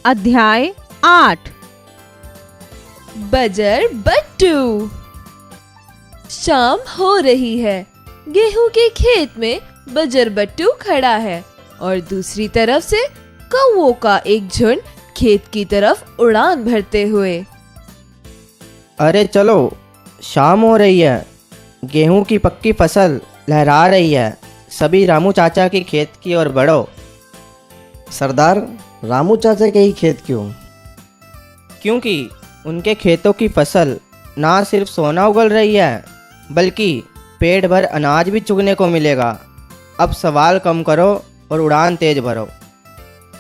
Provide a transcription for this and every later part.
अध्याय 8। बजर बट्टू। शाम हो रही है। गेहूं के खेत में बजर बट्टू खड़ा है और दूसरी तरफ से कौवों का एक झुंड खेत की तरफ उड़ान भरते हुए। अरे चलो, शाम हो रही है। गेहूं की पक्की फसल लहरा रही है। सभी रामू चाचा के खेत की ओर बढ़ो। सरदार, रामू चाचा के ही खेत क्यों? क्योंकि उनके खेतों की फसल ना सिर्फ सोना उगल रही है, बल्कि पेट भर अनाज भी चुगने को मिलेगा। अब सवाल कम करो और उड़ान तेज भरो।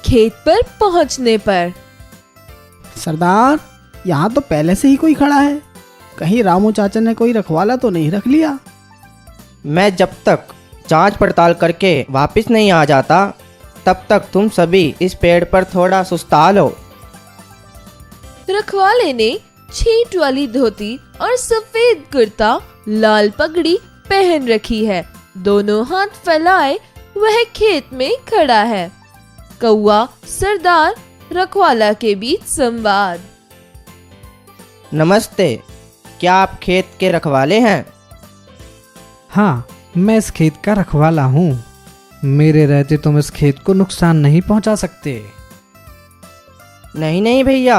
खेत पर पहुंचने पर सरदार, यहाँ तो पहले से ही कोई खड़ा है। कहीं रामू चाचा ने कोई रखवाला तो नहीं रख लिया? मैं जब तक जांच पड़ताल करके वापस नहीं आ जाता, तब तक तुम सभी इस पेड़ पर थोड़ा सुस्ता लो। रखवाले ने छींट वाली धोती और सफेद कुर्ता, लाल पगड़ी पहन रखी है। दोनों हाथ फैलाए वह खेत में खड़ा है। कौवा, सरदार, रखवाला के बीच संवाद। नमस्ते, क्या आप खेत के रखवाले हैं? हाँ, मैं इस खेत का रखवाला हूँ। मेरे रहते तुम इस खेत को नुकसान नहीं पहुँचा सकते। नहीं नहीं भैया,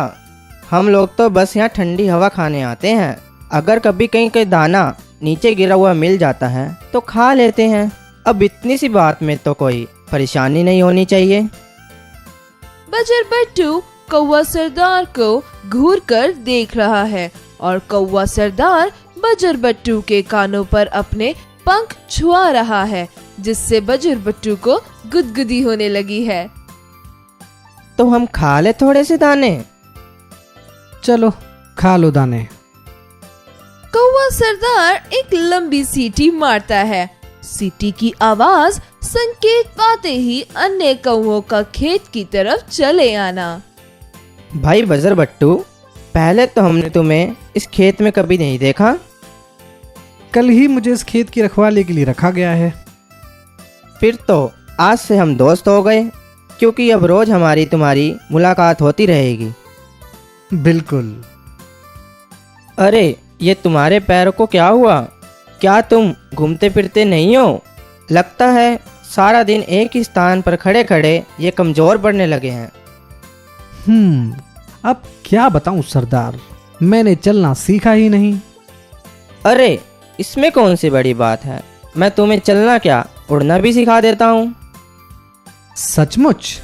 हम लोग तो बस यहाँ ठंडी हवा खाने आते हैं। अगर कभी कहीं कोई दाना नीचे गिरा हुआ मिल जाता है तो खा लेते हैं। अब इतनी सी बात में तो कोई परेशानी नहीं होनी चाहिए। बजर बट्टू कौवा सरदार को घूर कर देख रहा है और कौवा सरदार बजर बट्टू के कानों पर अपने पंख छुआ रहा है, जिससे बजर बट्टू को गुदगुदी होने लगी है। तो हम खा ले थोड़े से दाने। चलो खा लो दाने। कौवा सरदार एक लंबी सीटी मारता है। सीटी की आवाज संकेत पाते ही अन्य कौवों का खेत की तरफ चले आना। भाई बजर बट्टू, पहले तो हमने तुम्हें इस खेत में कभी नहीं देखा। कल ही मुझे इस खेत की रखवाली के लिए रखा गया है। फिर तो आज से हम दोस्त हो गए, क्योंकि अब रोज हमारी तुम्हारी मुलाकात होती रहेगी। बिल्कुल। अरे, ये तुम्हारे पैरों को क्या हुआ? क्या तुम घूमते फिरते नहीं हो? लगता है सारा दिन एक ही स्थान पर खड़े खड़े ये कमजोर पड़ने लगे हैं। अब क्या बताऊं सरदार, मैंने चलना सीखा ही नहीं। अरे, इसमें कौन सी बड़ी बात है। मैं तुम्हें चलना क्या, उड़ना भी सिखा देता हूँ। सचमुच?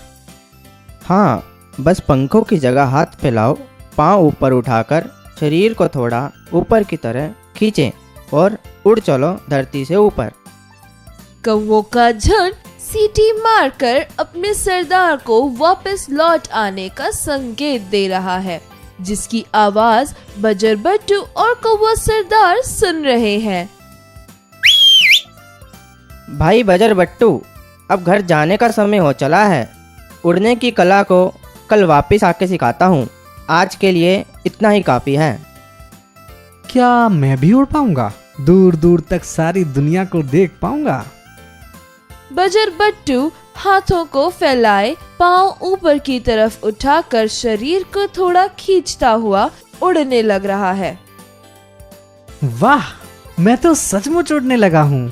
हाँ, बस पंखों की जगह हाथ फैलाओ, पाँव ऊपर उठाकर शरीर को थोड़ा ऊपर की तरह खींचें और उड़ चलो धरती से ऊपर। कौवों का झुंड सीटी मारकर अपने सरदार को वापस लौट आने का संकेत दे रहा है, जिसकी आवाज बजर बट्टू और कौवा सरदार सुन रहे हैं। भाई बजर बट्टू, अब घर जाने का समय हो चला है। उड़ने की कला को कल वापस आके सिखाता हूँ। आज के लिए इतना ही काफ़ी है। क्या मैं भी उड़ पाऊंगा? दूर दूर तक सारी दुनिया को देख पाऊंगा? बजर बट्टू हाथों को फैलाए पांव ऊपर की तरफ उठाकर शरीर को थोड़ा खींचता हुआ उड़ने लग रहा है। वाह, मैं तो सचमुच उड़ने लगा हूँ।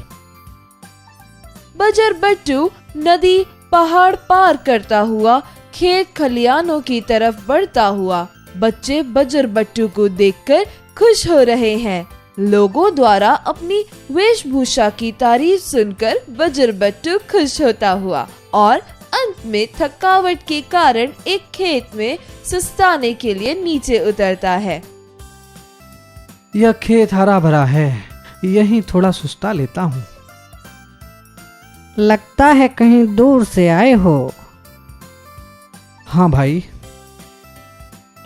बजर बट्टू नदी, पहाड़ पार करता हुआ खेत खलियानों की तरफ बढ़ता हुआ। बच्चे बजर बट्टू को देखकर खुश हो रहे हैं। लोगों द्वारा अपनी वेशभूषा की तारीफ सुनकर बजर बट्टू खुश होता हुआ और अंत में थकावट के कारण एक खेत में सुस्ताने के लिए नीचे उतरता है। यह खेत हरा भरा है, यहीं थोड़ा सुस्ता लेता हूँ। लगता है कहीं दूर से आए हो। हाँ भाई।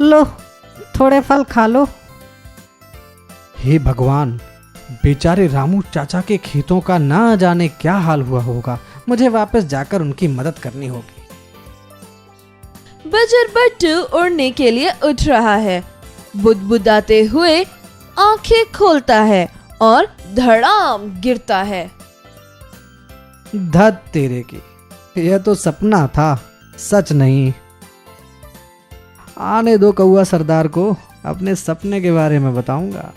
लो, थोड़े फल खा लो। हे भगवान, बेचारे रामू चाचा के खेतों का ना जाने क्या हाल हुआ होगा। मुझे वापस जाकर उनकी मदद करनी होगी। बजर बट्टू उड़ने के लिए उठ रहा है। बुदबुदाते हुए आंखें खोलता है और धड़ाम गिरता है। धत तेरे की, यह तो सपना था, सच नहीं। आने दो कौआ सरदार को, अपने सपने के बारे में बताऊंगा।